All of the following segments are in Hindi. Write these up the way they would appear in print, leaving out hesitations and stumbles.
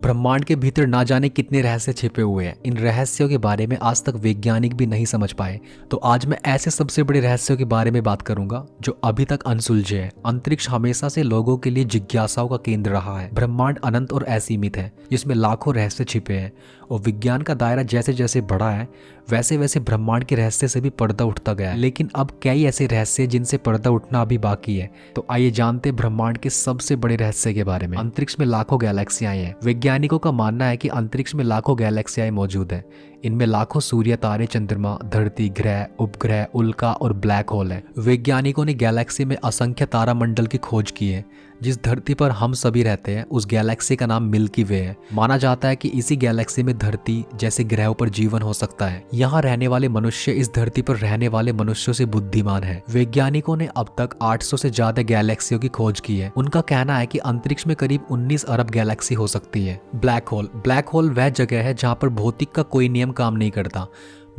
ब्रह्मांड के भीतर ना जाने कितने रहस्य छिपे हुए हैं। इन रहस्यों के बारे में आज तक वैज्ञानिक भी नहीं समझ पाए। तो आज मैं ऐसे सबसे बड़े रहस्यों के बारे में बात करूंगा जो अभी तक अनसुलझे हैं। अंतरिक्ष हमेशा से लोगों के लिए जिज्ञासाओं का केंद्र रहा है। ब्रह्मांड अनंत और असीमित है, जिसमें लाखों रहस्य छिपे हैं और विज्ञान का दायरा जैसे जैसे बढ़ा है वैसे वैसे ब्रह्मांड के रहस्य से भी पर्दा उठता गया है। लेकिन अब कई ऐसे रहस्य जिनसे पर्दा उठना अभी बाकी है। तो आइए जानते हैं ब्रह्मांड के सबसे बड़े रहस्य के बारे में। अंतरिक्ष में लाखों गैलेक्सियां हैं। वैज्ञानिकों का मानना है कि अंतरिक्ष में लाखों गैलेक्सियां मौजूद हैं। इनमें लाखों सूर्य, तारे, चंद्रमा, धरती, ग्रह, उपग्रह, उल्का और ब्लैक होल है। वैज्ञानिकों ने गैलेक्सी में असंख्य तारामंडल की खोज की है। जिस धरती पर हम सभी रहते हैं उस गैलेक्सी का नाम मिल्की वे है। माना जाता है कि इसी गैलेक्सी में धरती जैसे ग्रहों पर जीवन हो सकता है। यहाँ रहने वाले मनुष्य इस धरती पर रहने वाले मनुष्यों से बुद्धिमान है। वैज्ञानिकों ने अब तक 800 से ज्यादा गैलेक्सियों की खोज की है। उनका कहना है कि अंतरिक्ष में करीब 19 अरब गैलेक्सी हो सकती है। ब्लैक होल वह जगह है जहाँ पर भौतिक का कोई नियम काम नहीं करता।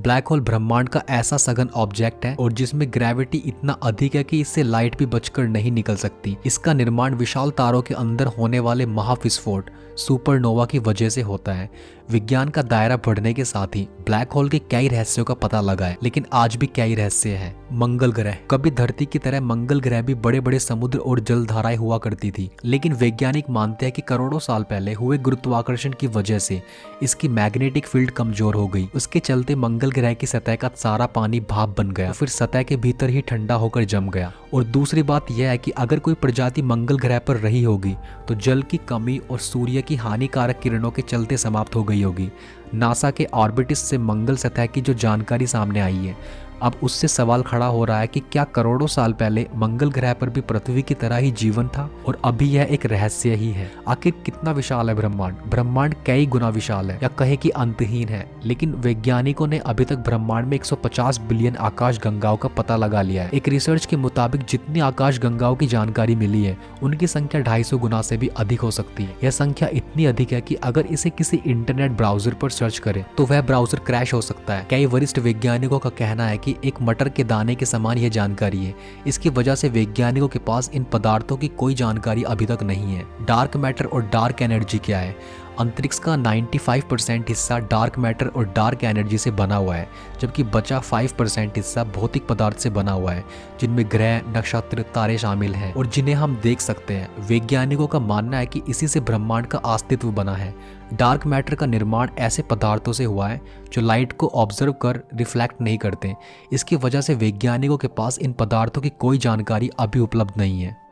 ब्लैक होल ब्रह्मांड का ऐसा सघन ऑब्जेक्ट है और जिसमें ग्रेविटी इतना अधिक है कि इससे लाइट भी बचकर नहीं निकल सकती। इसका निर्माण विशाल तारों के अंदर होने वाले महाविस्फोट सुपरनोवा की वजह से होता है। विज्ञान का दायरा बढ़ने के साथ ही ब्लैक होल के कई रहस्यों का पता लगा है, लेकिन आज भी कई रहस्य हैं। मंगल ग्रह। कभी धरती की तरह मंगल ग्रह भी बड़े बड़े समुद्र और जलधाराएं हुआ करती थी, लेकिन वैज्ञानिक मानते हैं कि करोड़ों साल पहले हुए गुरुत्वाकर्षण की वजह से इसकी मैग्नेटिक फील्ड कमजोर हो गई। उसके चलते मंगल ग्रह की सतह का सारा पानी भाप बन गया, फिर सतह के भीतर ही ठंडा होकर जम गया। और दूसरी बात यह है कि अगर कोई प्रजाति मंगल ग्रह पर रही होगी तो जल की कमी और सूर्य की हानिकारक किरणों के चलते समाप्त हो गई होगी। नासा के ऑर्बिटिस से मंगल सतह की जो जानकारी सामने आई है, अब उससे सवाल खड़ा हो रहा है कि क्या करोड़ों साल पहले मंगल ग्रह पर भी पृथ्वी की तरह ही जीवन था और अभी यह एक रहस्य ही है। आखिर कितना विशाल है ब्रह्मांड? ब्रह्मांड कई गुना विशाल है या कहे कि अंतहीन है, लेकिन वैज्ञानिकों ने अभी तक ब्रह्मांड में 150 बिलियन आकाश गंगाओं का पता लगा लिया है। एक रिसर्च के मुताबिक जितनी आकाश गंगाओं की जानकारी मिली है उनकी संख्या 250 गुना से भी अधिक हो सकती है। यह संख्या इतनी अधिक है कि अगर इसे किसी इंटरनेट ब्राउजर पर सर्च करे तो वह ब्राउजर क्रैश हो सकता है। कई वरिष्ठ वैज्ञानिकों का कहना है कि एक मटर के दाने के समान यह जानकारी है। इसकी वजह से वैज्ञानिकों के पास इन पदार्थों की कोई जानकारी अभी तक नहीं है। डार्क मैटर और डार्क एनर्जी क्या है? अंतरिक्ष का 95% हिस्सा डार्क मैटर और डार्क एनर्जी से बना हुआ है, जबकि बचा 5% हिस्सा भौतिक पदार्थ से बना हुआ है, जिनमें ग्रह, नक्षत्र, तारे शामिल हैं और जिन्हें हम देख सकते हैं। वैज्ञानिकों का मानना है कि इसी से ब्रह्मांड का अस्तित्व बना है। डार्क मैटर का निर्माण ऐसे पदार्थों से हुआ है जो लाइट को ऑब्जर्व कर रिफ्लेक्ट नहीं करते। इसकी वजह से वैज्ञानिकों के पास इन पदार्थों की कोई जानकारी अभी उपलब्ध नहीं है।